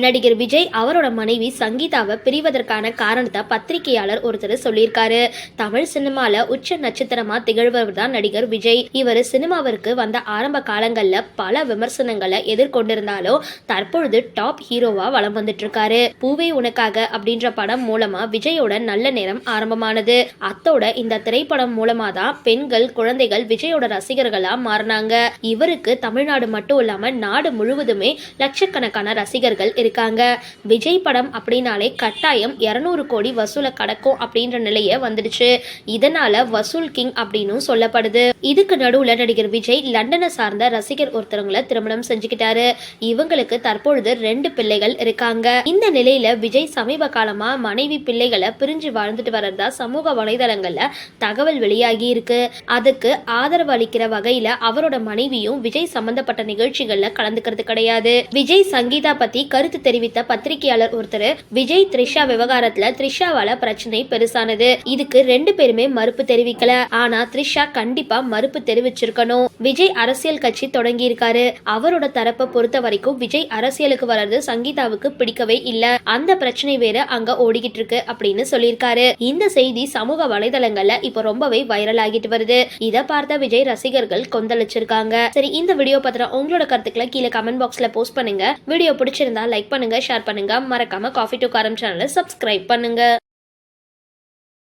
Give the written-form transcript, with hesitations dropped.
நடிகர் விஜய் அவரோட மனைவி சங்கீதாவை பிரிவதற்கான காரணத்தை பத்திரிகையாளர் ஒருத்தர் சொல்லியிருக்காரு. தமிழ் சினிமால உச்ச நட்சத்திரமா திகழ்வர் தான் நடிகர் விஜய். இவர் சினிமாவிற்கு வந்த ஆரம்ப காலங்கள்ல பல விமர்சனங்களை எதிர்கொண்டிருந்தாலும் தற்பொழுது டாப் ஹீரோவா வலம் வந்துட்டு இருக்காரு. பூவே உனக்காக அப்படின்ற படம் மூலமா விஜயோட நல்ல நேரம் ஆரம்பமானது. அத்தோட இந்த திரைப்படம் மூலமா தான் பெண்கள் குழந்தைகள் விஜயோட ரசிகர்களா மாறினாங்க. இவருக்கு தமிழ்நாடு மட்டும் இல்லாம நாடு முழுவதுமே லட்சக்கணக்கான ரசிகர்கள் இருக்காங்க. விஜய் படம் அப்படின்னாலே கட்டாயம் 200 கோடி வசூலை கடக்கும் அப்படின்ற நிலைய வந்துடுச்சு. இதனால வசூல் கிங் அப்படின்னு சொல்லப்படுது. இதுக்கு நடுவுல நடிகர் விஜய் லண்டனை சார்ந்த ரசிகர் ஒருத்தவங்களை திருமணம் செஞ்சுக்கிட்டாரு. இவங்களுக்கு தற்பொழுது 2 பிள்ளைகள் இருக்காங்க. இந்த நிலையில விஜய் சமீப காலமா மனைவி பிள்ளைகளை பிரிஞ்சு வாழ்ந்துட்டு வர்றதா சமூக வலைதளங்கள்ல தகவல் வெளியாகி இருக்கு. அதுக்கு ஆதரவு அளிக்கிற வகையில அவரோட மனைவியும் விஜய் சம்பந்தப்பட்ட நிகழ்ச்சிகள்ல கலந்துக்கிறது கிடையாது. விஜய் சங்கீதா பத்தி கருத்து தெரிவித்த பத்திரிகையாளர் ஒருத்தர், விஜய் த்ரிஷா விவகாரத்துல த்ரிஷாவால பிரச்சனை பெருசானது. இதுக்கு 2 பேருமே மறுப்பு தெரிவிக்கல. ஆனா த்ரிஷா கண்டிப்பா மறுப்பு தெரிவிச்சிருக்கணும். விஜய் அரசியல் கட்சி தொடங்கி இருக்காரு. அவரோட தரப்பை பொறுத்த வரைக்கும் விஜய் அரசியலுக்கு வர்றது சங்கீதாவுக்கு பிடிக்கவே இல்ல. அந்த பிரச்சனை வேற அங்க ஓடிக்கிட்டு இருக்கு அப்படின்னு சொல்லியிருக்காரு. இந்த செய்தி சமூக வலைதளங்கள்ல இப்ப ரொம்பவே வைரல் ஆகிட்டு வருது. இத பார்த்த விஜய் ரசிகர்கள் கொந்தளிச்சிருக்காங்க. சரி, இந்த வீடியோ பத்திர உங்களோட கருத்துக்களை கீழே கமெண்ட் பாக்ஸ்ல போஸ்ட் பண்ணுங்க. வீடியோ பிடிச்சிருந்தா லைக் பண்ணுங்க, ஷேர் பண்ணுங்க. மறக்காம காஃபி டு காரம் சேனலை சப்ஸ்கிரைப் பண்ணுங்க.